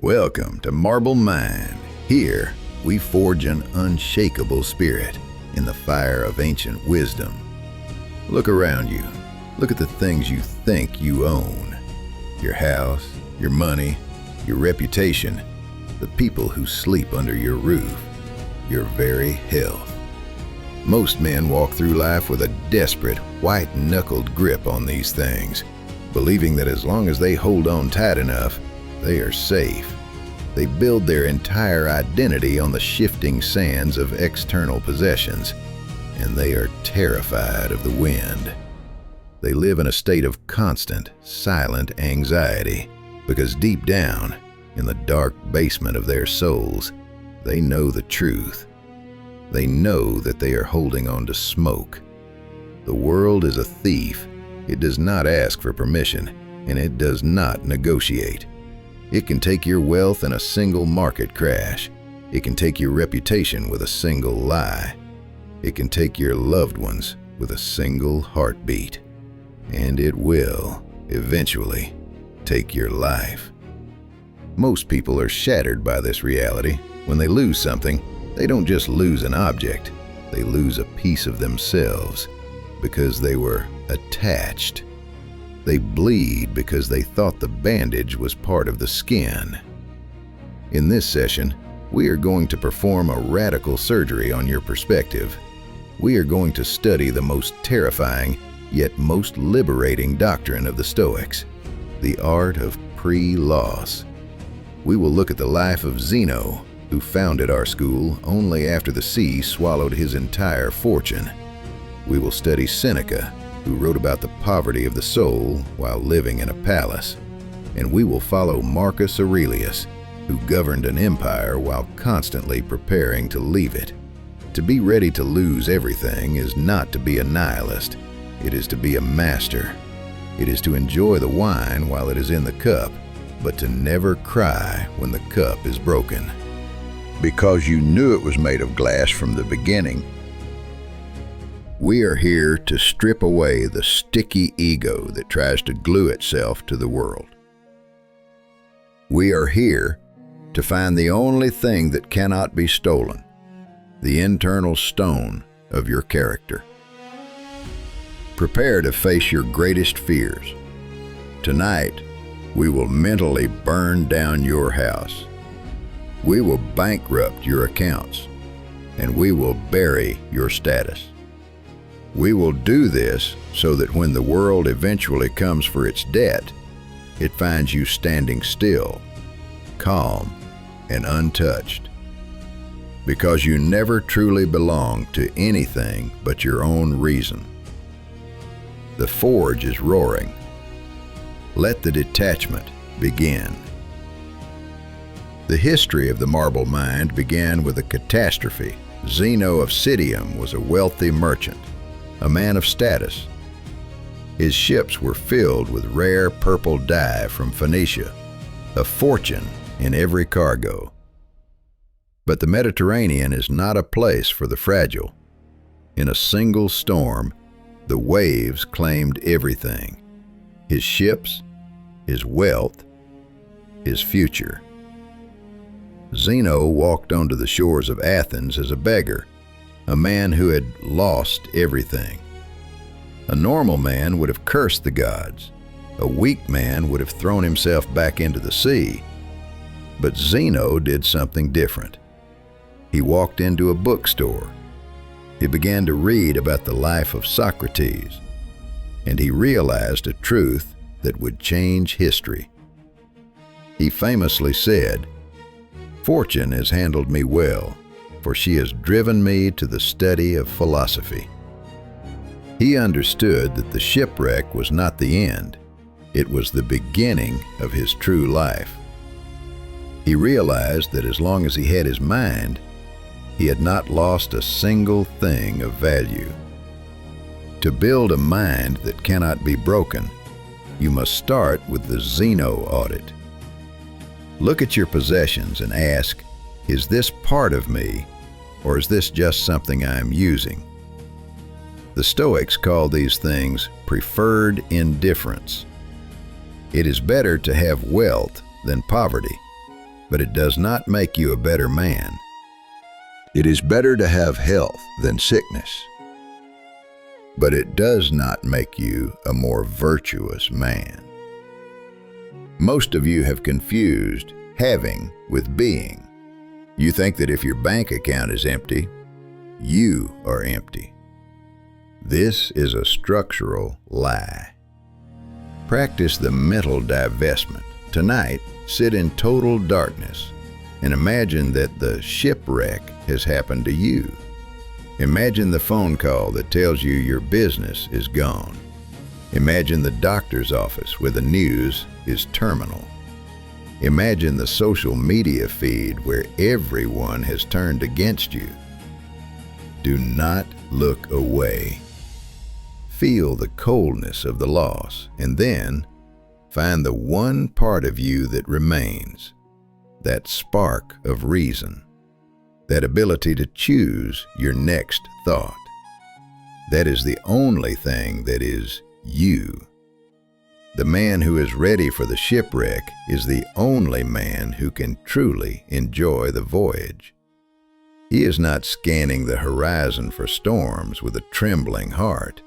Welcome to Marble Mind. Here, we forge an unshakable spirit in the fire of ancient wisdom. Look around you. Look at the things you think you own. Your house, your money, your reputation, the people who sleep under your roof, your very health. Most men walk through life with a desperate, white-knuckled grip on these things, believing that as long as they hold on tight enough, they are safe. They build their entire identity on the shifting sands of external possessions, and they are terrified of the wind. They live in a state of constant, silent anxiety, because deep down, in the dark basement of their souls, they know the truth. They know that they are holding on to smoke. The world is a thief. It does not ask for permission, and it does not negotiate. It can take your wealth in a single market crash. It can take your reputation with a single lie. It can take your loved ones with a single heartbeat. And it will, eventually, take your life. Most people are shattered by this reality. When they lose something, they don't just lose an object. They lose a piece of themselves because they were attached. They bleed because they thought the bandage was part of the skin. In this session, we are going to perform a radical surgery on your perspective. We are going to study the most terrifying yet most liberating doctrine of the Stoics, the art of pre-loss. We will look at the life of Zeno, who founded our school only after the sea swallowed his entire fortune. We will study Seneca, who wrote about the poverty of the soul while living in a palace. And we will follow Marcus Aurelius, who governed an empire while constantly preparing to leave it. To be ready to lose everything is not to be a nihilist. It is to be a master. It is to enjoy the wine while it is in the cup, but to never cry when the cup is broken. Because you knew it was made of glass from the beginning, we are here to strip away the sticky ego that tries to glue itself to the world. We are here to find the only thing that cannot be stolen, the internal stone of your character. Prepare to face your greatest fears. Tonight, we will mentally burn down your house. We will bankrupt your accounts, and we will bury your status. We will do this so that when the world eventually comes for its debt, it finds you standing still, calm, and untouched. Because you never truly belong to anything but your own reason. The forge is roaring. Let the detachment begin. The history of the Marble Mind began with a catastrophe. Zeno of Citium was a wealthy merchant, a man of status. His ships were filled with rare purple dye from Phoenicia, a fortune in every cargo. But the Mediterranean is not a place for the fragile. In a single storm, the waves claimed everything: his ships, his wealth, his future. Zeno walked onto the shores of Athens as a beggar, a man who had lost everything. A normal man would have cursed the gods. A weak man would have thrown himself back into the sea. But Zeno did something different. He walked into a bookstore. He began to read about the life of Socrates, and he realized a truth that would change history. He famously said, "Fortune has handled me well, for she has driven me to the study of philosophy." He understood that the shipwreck was not the end. It was the beginning of his true life. He realized that as long as he had his mind, he had not lost a single thing of value. To build a mind that cannot be broken, you must start with the Zeno audit. Look at your possessions and ask, is this part of me, or is this just something I am using? The Stoics call these things preferred indifference. It is better to have wealth than poverty. but it does not make you a better man. It is better to have health than sickness, but it does not make you a more virtuous man. Most of you have confused having with being. You think that if your bank account is empty, you are empty. This is a structural lie. Practice the mental divestment. Tonight, sit in total darkness and imagine that the shipwreck has happened to you. Imagine the phone call that tells you your business is gone. Imagine the doctor's office where the news is terminal. Imagine the social media feed where everyone has turned against you. Do not look away. Feel the coldness of the loss, and then find the one part of you that remains, that spark of reason, that ability to choose your next thought. That is the only thing that is you. The man who is ready for the shipwreck is the only man who can truly enjoy the voyage. He is not scanning the horizon for storms with a trembling heart.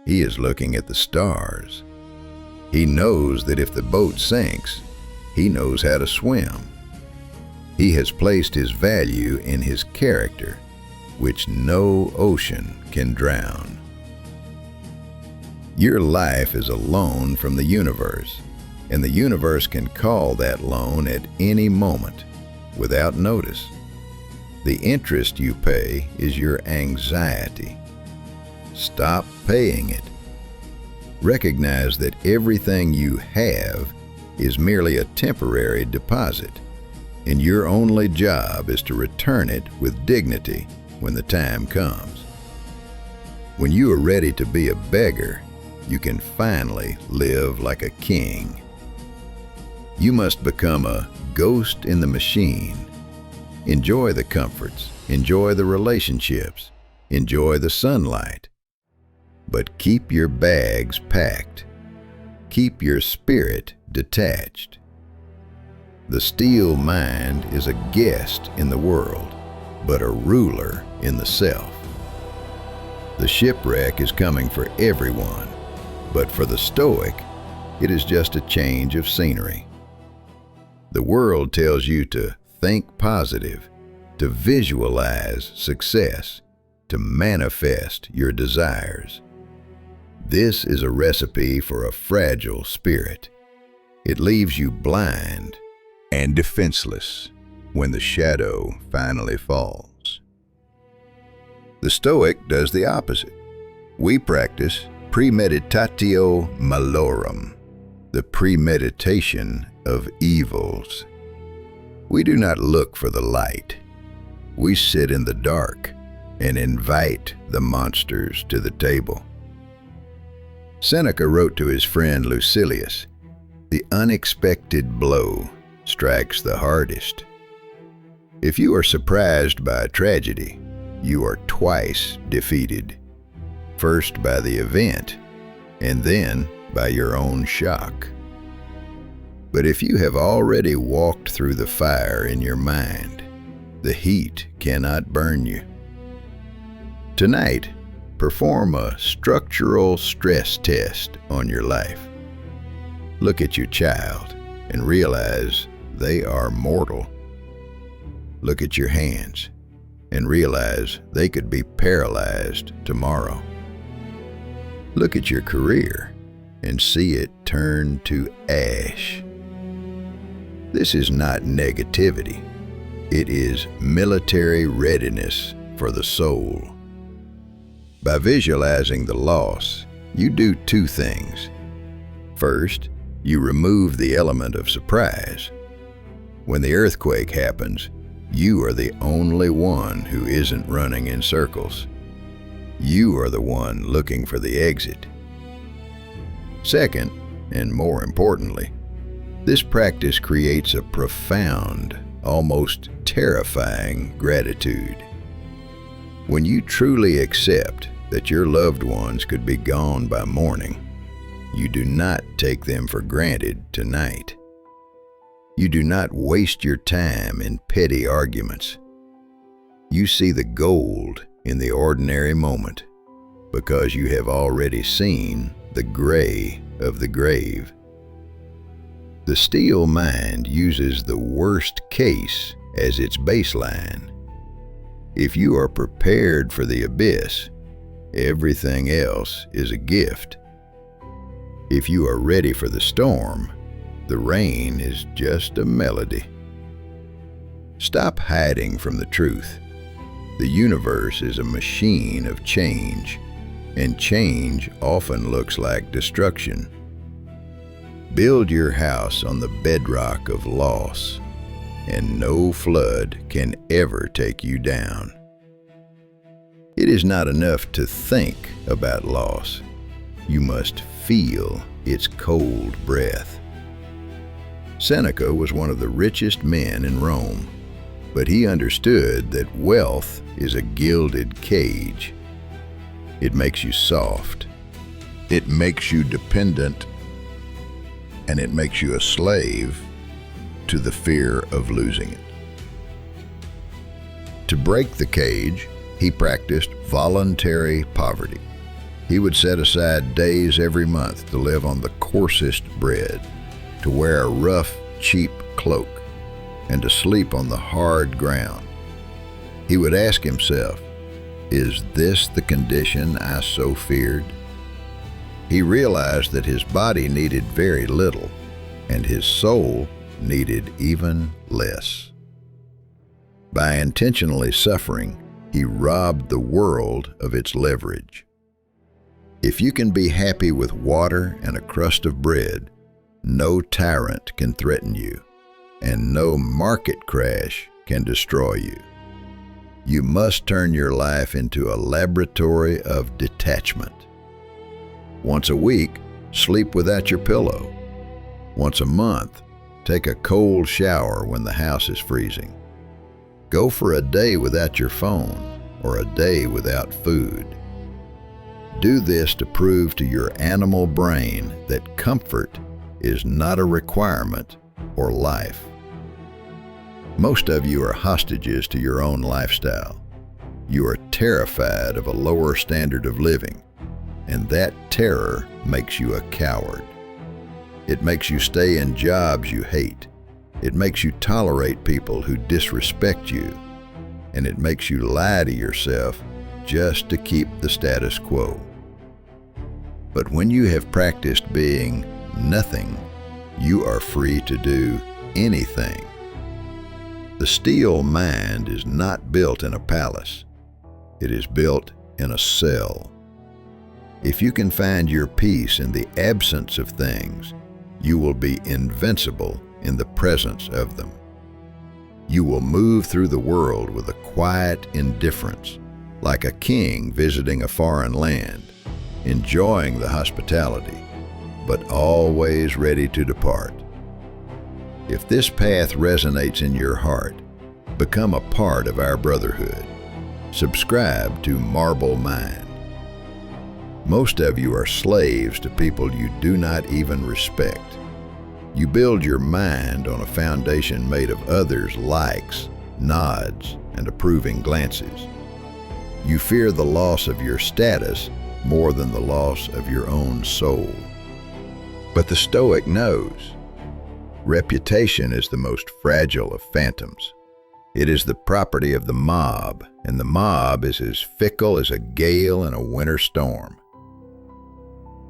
He is looking at the stars. He knows that if the boat sinks, he knows how to swim. He has placed his value in his character, which no ocean can drown. Your life is a loan from the universe, and the universe can call that loan at any moment, without notice. The interest you pay is your anxiety. Stop paying it. Recognize that everything you have is merely a temporary deposit, and your only job is to return it with dignity when the time comes. When you are ready to be a beggar, you can finally live like a king. You must become a ghost in the machine. Enjoy the comforts, enjoy the relationships, enjoy the sunlight. But keep your bags packed. Keep your spirit detached. The steel mind is a guest in the world, but a ruler in the self. The shipwreck is coming for everyone, but for the Stoic, it is just a change of scenery. The world tells you to think positive, to visualize success, to manifest your desires. This is a recipe for a fragile spirit. It leaves you blind and defenseless when the shadow finally falls. The Stoic does the opposite. We practice premeditatio malorum, the premeditation of evils. We do not look for the light. We sit in the dark and invite the monsters to the table. Seneca wrote to his friend Lucilius, "The unexpected blow strikes the hardest." If you are surprised by a tragedy, you are twice defeated, first by the event, and then by your own shock. But if you have already walked through the fire in your mind, the heat cannot burn you. Tonight, perform a structural stress test on your life. Look at your child and realize they are mortal. Look at your hands and realize they could be paralyzed tomorrow. Look at your career and see it turn to ash. This is not negativity. It is military readiness for the soul. By visualizing the loss, you do two things. First, you remove the element of surprise. When the earthquake happens, you are the only one who isn't running in circles. You are the one looking for the exit. Second, and more importantly, this practice creates a profound, almost terrifying gratitude. When you truly accept that your loved ones could be gone by morning, you do not take them for granted tonight. You do not waste your time in petty arguments. You see the gold in the ordinary moment because you have already seen the gray of the grave. The steel mind uses the worst case as its baseline. If you are prepared for the abyss, everything else is a gift. If you are ready for the storm, the rain is just a melody. Stop hiding from the truth. The universe is a machine of change, and change often looks like destruction. Build your house on the bedrock of loss, and no flood can ever take you down. It is not enough to think about loss. You must feel its cold breath. Seneca was one of the richest men in Rome, but he understood that wealth is a gilded cage. It makes you soft, it makes you dependent, and it makes you a slave to the fear of losing it. To break the cage, he practiced voluntary poverty. He would set aside days every month to live on the coarsest bread, to wear a rough, cheap cloak, and to sleep on the hard ground. He would ask himself, "Is this the condition I so feared?" He realized that his body needed very little, and his soul needed even less. By intentionally suffering, he robbed the world of its leverage. If you can be happy with water and a crust of bread, no tyrant can threaten you, and no market crash can destroy you. You must turn your life into a laboratory of detachment. Once a week, sleep without your pillow. Once a month, take a cold shower when the house is freezing. Go for a day without your phone or a day without food. Do this to prove to your animal brain that comfort is not a requirement for life. Most of you are hostages to your own lifestyle. You are terrified of a lower standard of living, and that terror makes you a coward. It makes you stay in jobs you hate. It makes you tolerate people who disrespect you, and it makes you lie to yourself just to keep the status quo. But when you have practiced being nothing, you are free to do anything. The steel mind is not built in a palace. It is built in a cell. If you can find your peace in the absence of things, you will be invincible in the presence of them. You will move through the world with a quiet indifference, like a king visiting a foreign land, enjoying the hospitality, but always ready to depart. If this path resonates in your heart, become a part of our brotherhood. Subscribe to Marble Mind. Most of you are slaves to people you do not even respect. You build your mind on a foundation made of others' likes, nods, and approving glances. You fear the loss of your status more than the loss of your own soul. But the Stoic knows reputation is the most fragile of phantoms. It is the property of the mob, and the mob is as fickle as a gale in a winter storm.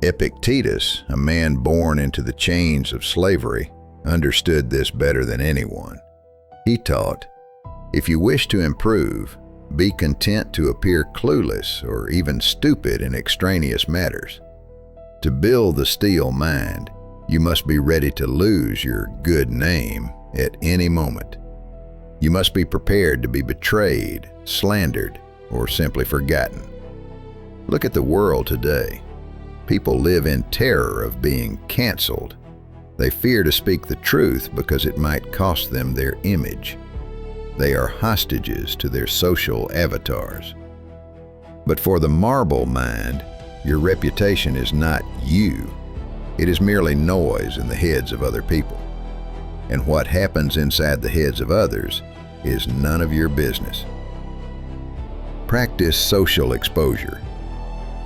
Epictetus, a man born into the chains of slavery, understood this better than anyone. He taught, "If you wish to improve, be content to appear clueless or even stupid in extraneous matters. To build the steel mind, you must be ready to lose your good name at any moment. You must be prepared to be betrayed, slandered, or simply forgotten." Look at the world today. People live in terror of being canceled. They fear to speak the truth because it might cost them their image. They are hostages to their social avatars. But for the marble mind, your reputation is not you. It is merely noise in the heads of other people. and what happens inside the heads of others is none of your business. Practice social exposure.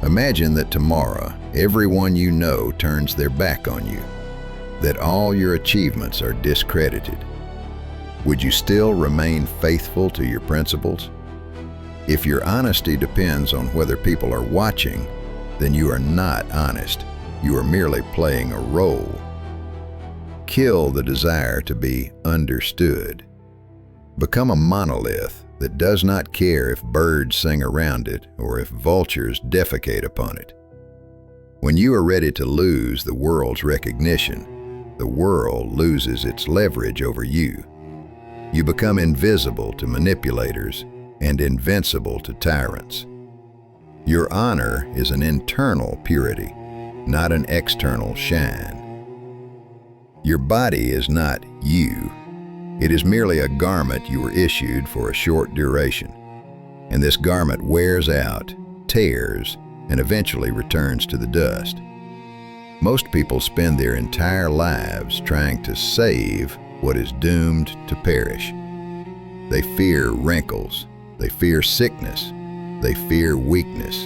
Imagine that tomorrow, everyone you know turns their back on you, that all your achievements are discredited. Would you still remain faithful to your principles? If your honesty depends on whether people are watching, then you are not honest. You are merely playing a role. Kill the desire to be understood. Become a monolith that does not care if birds sing around it or if vultures defecate upon it. When you are ready to lose the world's recognition, the world loses its leverage over you. You become invisible to manipulators and invincible to tyrants. Your honor is an internal purity, not an external shine. Your body is not you. It is merely a garment you were issued for a short duration, and this garment wears out, tears, and eventually returns to the dust. Most people spend their entire lives trying to save what is doomed to perish. They fear wrinkles, they fear sickness, they fear weakness.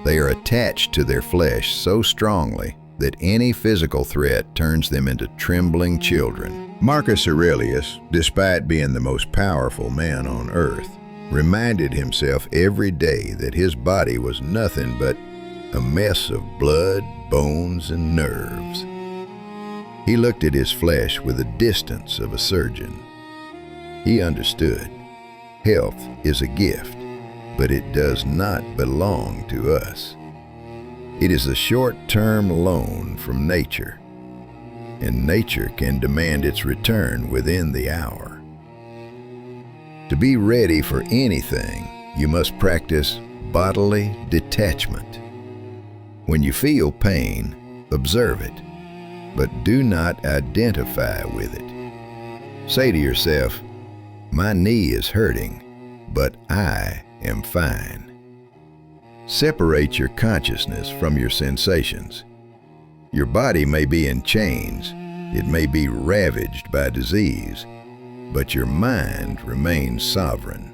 They are attached to their flesh so strongly that any physical threat turns them into trembling children. Marcus Aurelius, despite being the most powerful man on earth, reminded himself every day that his body was nothing but a mess of blood, bones, and nerves. He looked at his flesh with the distance of a surgeon. He understood. Health is a gift, but it does not belong to us. It is a short-term loan from nature, and nature can demand its return within the hour. To be ready for anything, you must practice bodily detachment. When you feel pain, observe it, but do not identify with it. Say to yourself, "My knee is hurting, but I am fine." Separate your consciousness from your sensations. Your body may be in chains, it may be ravaged by disease, but your mind remains sovereign.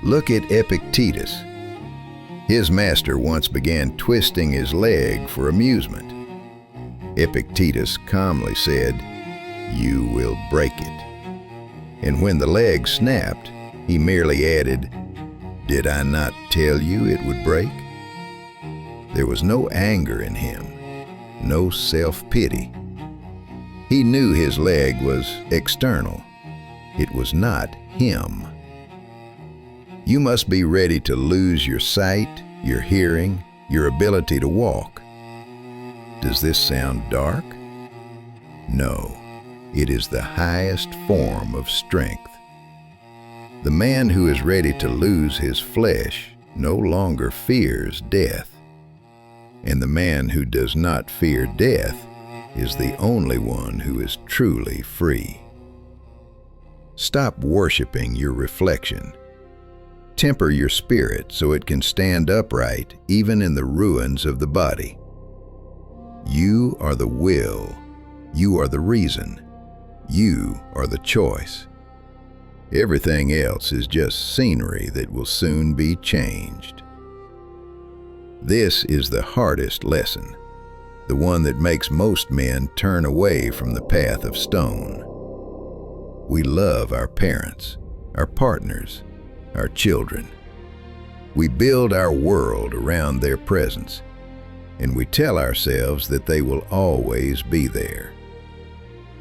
Look at Epictetus. His master once began twisting his leg for amusement. Epictetus calmly said, "You will break it." And when the leg snapped, he merely added, "Did I not tell you it would break?" There was no anger in him, no self-pity. He knew his leg was external. It was not him. You must be ready to lose your sight, your hearing, your ability to walk. Does this sound dark? No, it is the highest form of strength. The man who is ready to lose his flesh no longer fears death, and the man who does not fear death is the only one who is truly free. Stop worshiping your reflection. Temper your spirit so it can stand upright even in the ruins of the body. You are the will. You are the reason. You are the choice. Everything else is just scenery that will soon be changed. This is the hardest lesson, the one that makes most men turn away from the path of stone. We love our parents, our partners, our children. We build our world around their presence, and we tell ourselves that they will always be there.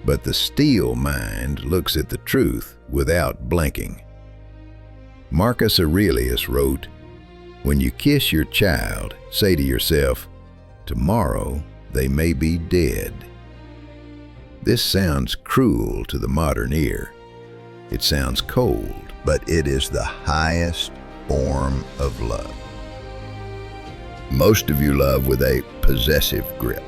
But the steel mind looks at the truth without blinking. Marcus Aurelius wrote, "When you kiss your child, say to yourself, 'Tomorrow they may be dead.'" This sounds cruel to the modern ear. It sounds cold, but it is the highest form of love. Most of you love with a possessive grip.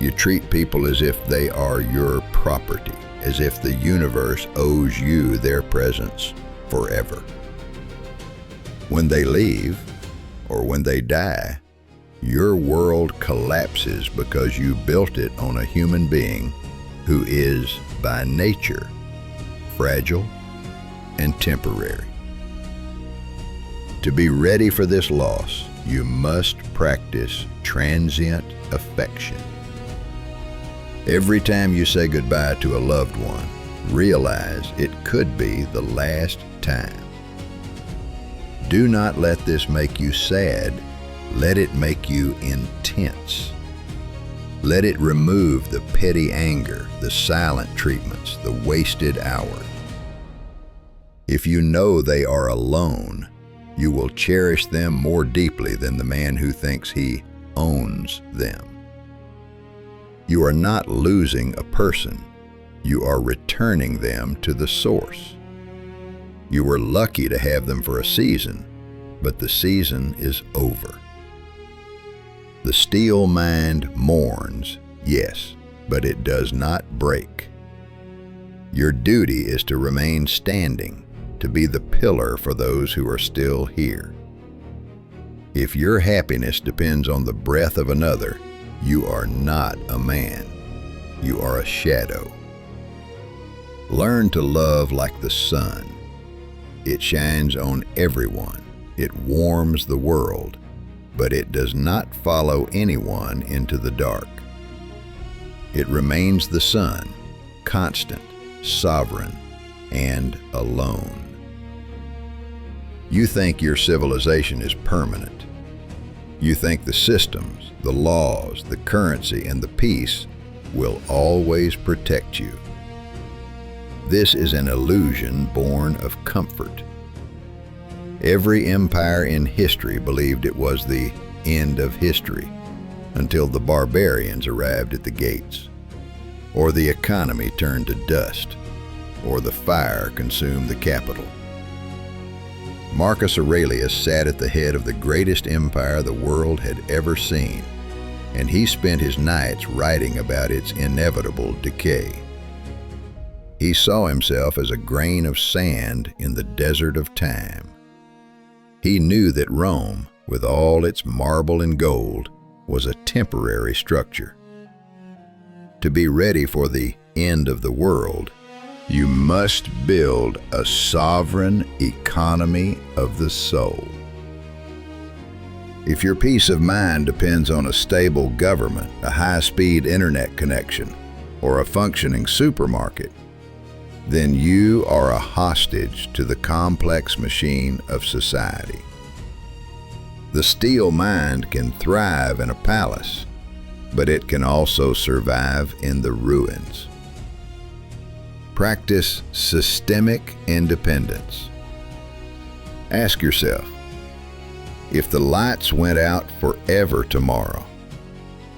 You treat people as if they are your property, as if the universe owes you their presence forever. When they leave, or when they die, your world collapses because you built it on a human being who is, by nature, fragile and temporary. To be ready for this loss, you must practice transient affection. Every time you say goodbye to a loved one, realize it could be the last time. Do not let this make you sad. Let it make you intense. Let it remove the petty anger, the silent treatments, the wasted hours. If you know they are alone, you will cherish them more deeply than the man who thinks he owns them. You are not losing a person. You are returning them to the source. You were lucky to have them for a season, but the season is over. The steel mind mourns, yes, but it does not break. Your duty is to remain standing, to be the pillar for those who are still here. If your happiness depends on the breath of another, you are not a man. You are a shadow. Learn to love like the sun. It shines on everyone. It warms the world, but it does not follow anyone into the dark. It remains the sun, constant, sovereign, and alone. You think your civilization is permanent. You think the systems, the laws, the currency, and the peace will always protect you. This is an illusion born of comfort. Every empire in history believed it was the end of history until the barbarians arrived at the gates, or the economy turned to dust, or the fire consumed the capital. Marcus Aurelius sat at the head of the greatest empire the world had ever seen, and he spent his nights writing about its inevitable decay. He saw himself as a grain of sand in the desert of time. He knew that Rome, with all its marble and gold, was a temporary structure. To be ready for the end of the world, you must build a sovereign economy of the soul. If your peace of mind depends on a stable government, a high-speed internet connection, or a functioning supermarket, then you are a hostage to the complex machine of society. The steel mind can thrive in a palace, but it can also survive in the ruins. Practice systemic independence. Ask yourself, if the lights went out forever tomorrow,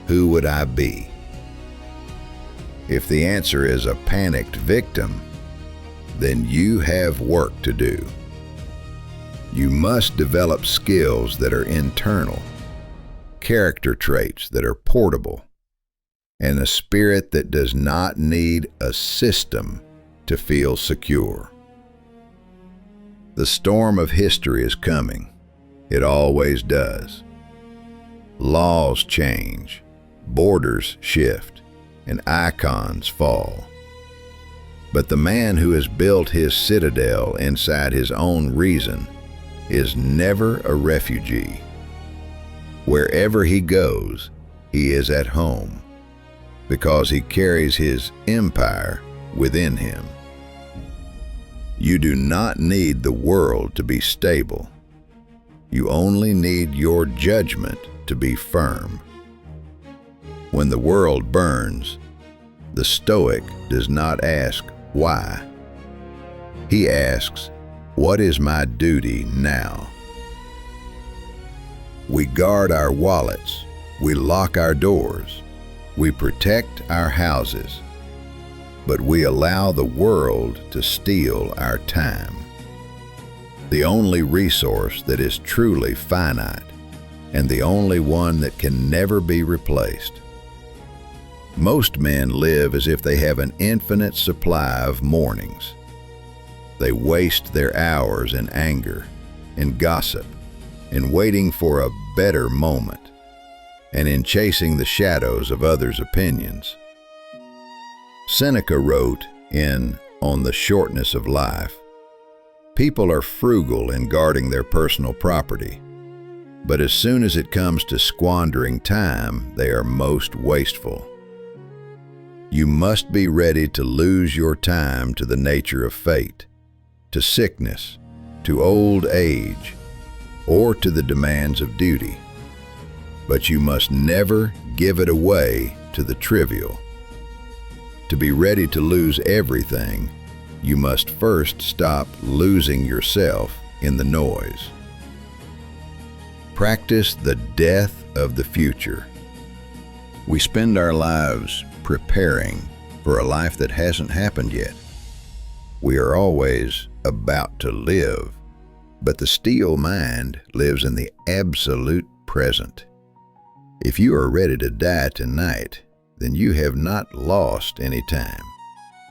who would I be? If the answer is a panicked victim, then you have work to do. You must develop skills that are internal, character traits that are portable, and a spirit that does not need a system to feel secure. The storm of history is coming. It always does. Laws change, borders shift, and icons fall. But the man who has built his citadel inside his own reason is never a refugee. Wherever he goes, he is at home, because he carries his empire within him. You do not need the world to be stable. You only need your judgment to be firm. When the world burns, the Stoic does not ask why. He asks, what is my duty now? We guard our wallets, we lock our doors, we protect our houses, but we allow the world to steal our time. The only resource that is truly finite, and the only one that can never be replaced. Most men live as if they have an infinite supply of mornings. They waste their hours in anger, in gossip, in waiting for a better moment, and in chasing the shadows of others' opinions. Seneca wrote in On the Shortness of Life, "People are frugal in guarding their personal property, but as soon as it comes to squandering time, they are most wasteful." You must be ready to lose your time to the nature of fate, to sickness, to old age, or to the demands of duty. But you must never give it away to the trivial. To be ready to lose everything, you must first stop losing yourself in the noise. Practice the death of the future. We spend our lives preparing for a life that hasn't happened yet. We are always about to live, but the steel mind lives in the absolute present. If you are ready to die tonight, then you have not lost any time,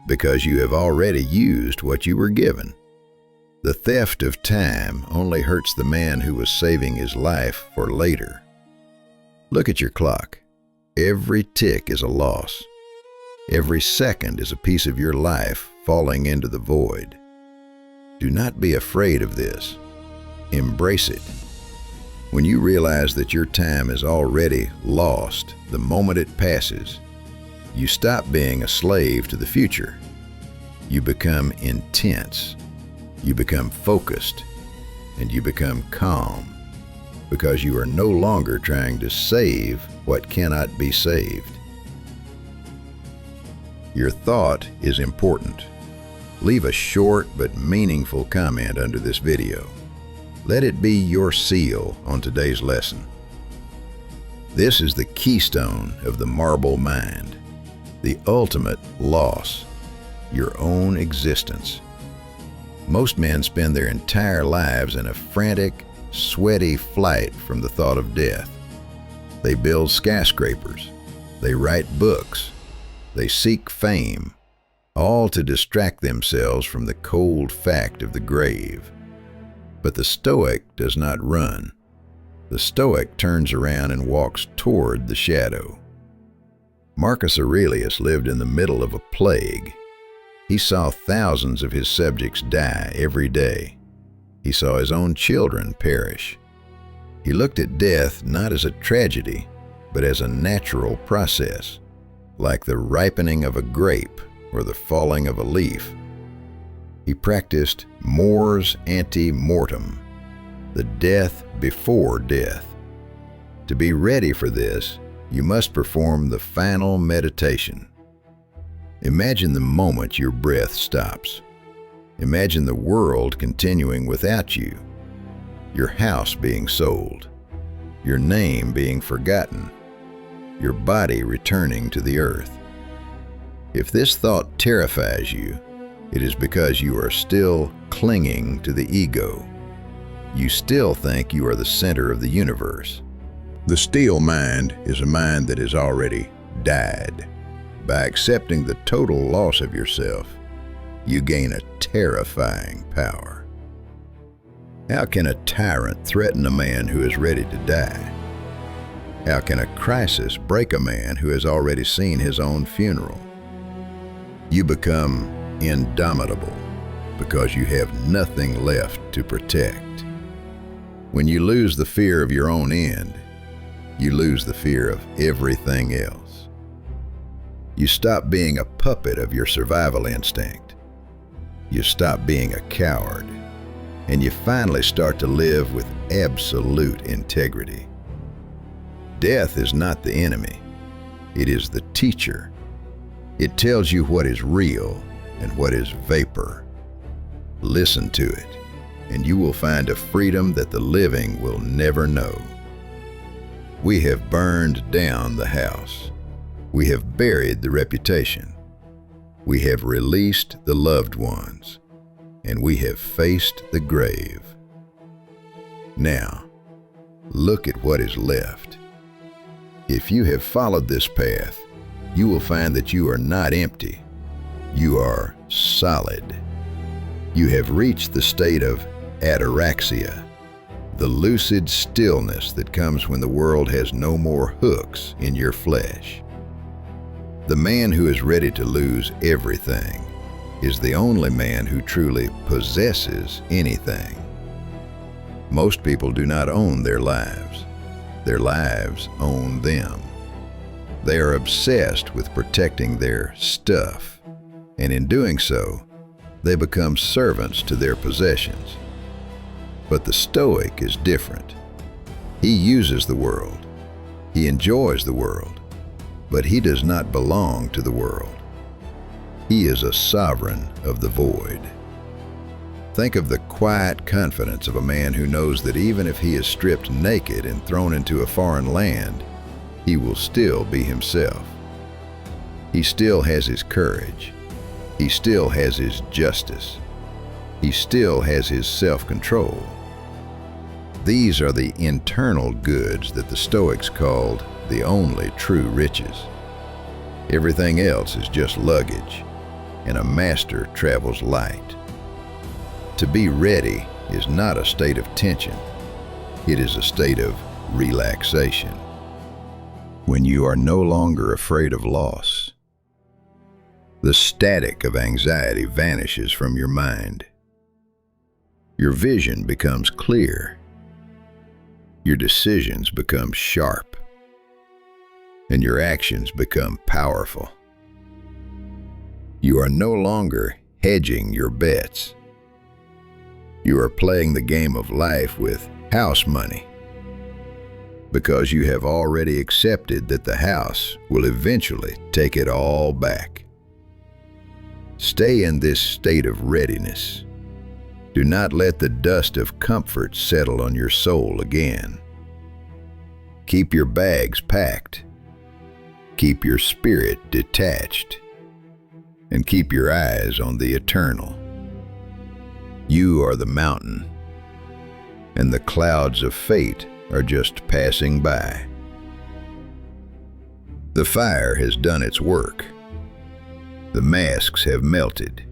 because you have already used what you were given. The theft of time only hurts the man who was saving his life for later. Look at your clock. Every tick is a loss. Every second is a piece of your life falling into the void. Do not be afraid of this. Embrace it. When you realize that your time is already lost the moment it passes, you stop being a slave to the future. You become intense. You become focused. And you become calm, because you are no longer trying to save what cannot be saved. Your thought is important. Leave a short but meaningful comment under this video. Let it be your seal on today's lesson. This is the keystone of the marble mind, the ultimate loss, your own existence. Most men spend their entire lives in a frantic, sweaty flight from the thought of death. They build skyscrapers. They write books. They seek fame, all to distract themselves from the cold fact of the grave. But the Stoic does not run. The Stoic turns around and walks toward the shadow. Marcus Aurelius lived in the middle of a plague. He saw thousands of his subjects die every day. He saw his own children perish. He looked at death not as a tragedy, but as a natural process, like the ripening of a grape or the falling of a leaf. He practiced mors ante mortem, the death before death. To be ready for this, you must perform the final meditation. Imagine the moment your breath stops. Imagine the world continuing without you, your house being sold, your name being forgotten, your body returning to the earth. If this thought terrifies you, it is because you are still clinging to the ego. You still think you are the center of the universe. The steel mind is a mind that has already died. By accepting the total loss of yourself, you gain a terrifying power. How can a tyrant threaten a man who is ready to die? How can a crisis break a man who has already seen his own funeral? You become indomitable because you have nothing left to protect. When you lose the fear of your own end, you lose the fear of everything else. You stop being a puppet of your survival instinct. You stop being a coward, and you finally start to live with absolute integrity. Death is not the enemy. It is the teacher. It tells you what is real and what is vapor. Listen to it, and you will find a freedom that the living will never know. We have burned down the house. We have buried the reputation. We have released the loved ones, and we have faced the grave. Now, look at what is left. If you have followed this path, you will find that you are not empty. You are solid. You have reached the state of ataraxia, the lucid stillness that comes when the world has no more hooks in your flesh. The man who is ready to lose everything is the only man who truly possesses anything. Most people do not own their lives. Their lives own them. They are obsessed with protecting their stuff, and in doing so, they become servants to their possessions. But the Stoic is different. He uses the world. He enjoys the world, but he does not belong to the world. He is a sovereign of the void. Think of the quiet confidence of a man who knows that even if he is stripped naked and thrown into a foreign land, he will still be himself. He still has his courage. He still has his justice. He still has his self-control. These are the internal goods that the Stoics called the only true riches. Everything else is just luggage, and a master travels light. To be ready is not a state of tension. It is a state of relaxation. When you are no longer afraid of loss, the static of anxiety vanishes from your mind. Your vision becomes clear. Your decisions become sharp. And your actions become powerful. You are no longer hedging your bets. You are playing the game of life with house money, because you have already accepted that the house will eventually take it all back. Stay in this state of readiness. Do not let the dust of comfort settle on your soul again. Keep your bags packed. Keep your spirit detached. And keep your eyes on the eternal. You are the mountain, and the clouds of fate are just passing by. The fire has done its work. The masks have melted,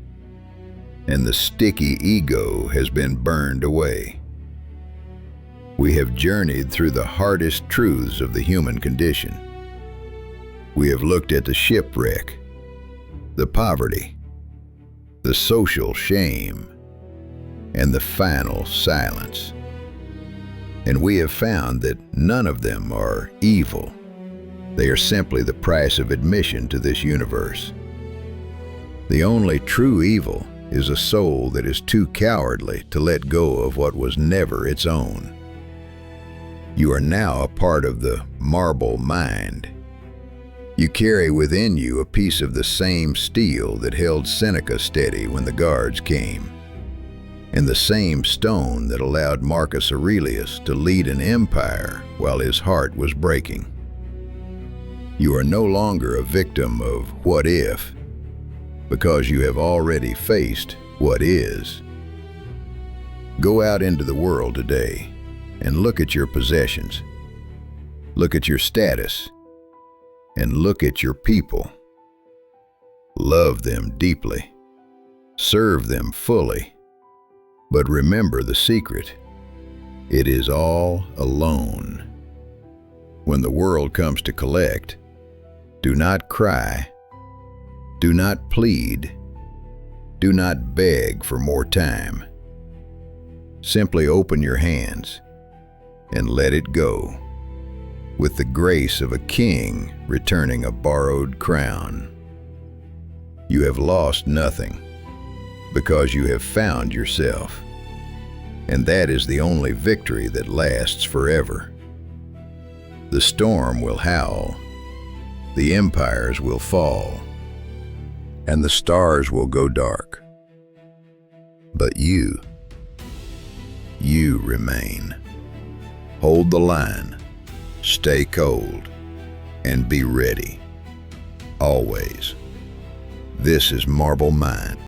and the sticky ego has been burned away. We have journeyed through the hardest truths of the human condition. We have looked at the shipwreck, the poverty, the social shame, and the final silence. And we have found that none of them are evil. They are simply the price of admission to this universe. The only true evil is a soul that is too cowardly to let go of what was never its own. You are now a part of the marble mind. You carry within you a piece of the same steel that held Seneca steady when the guards came, and the same stone that allowed Marcus Aurelius to lead an empire while his heart was breaking. You are no longer a victim of what if, because you have already faced what is. Go out into the world today and look at your possessions. Look at your status, and look at your people. Love them deeply. Serve them fully. But remember the secret. It is all alone. When the world comes to collect, do not cry. Do not plead. Do not beg for more time. Simply open your hands and let it go, with the grace of a king returning a borrowed crown. You have lost nothing, because you have found yourself, and that is the only victory that lasts forever. The storm will howl, the empires will fall, and the stars will go dark. But you remain. Hold the line, stay cold, and be ready. Always. This is Marble Mind.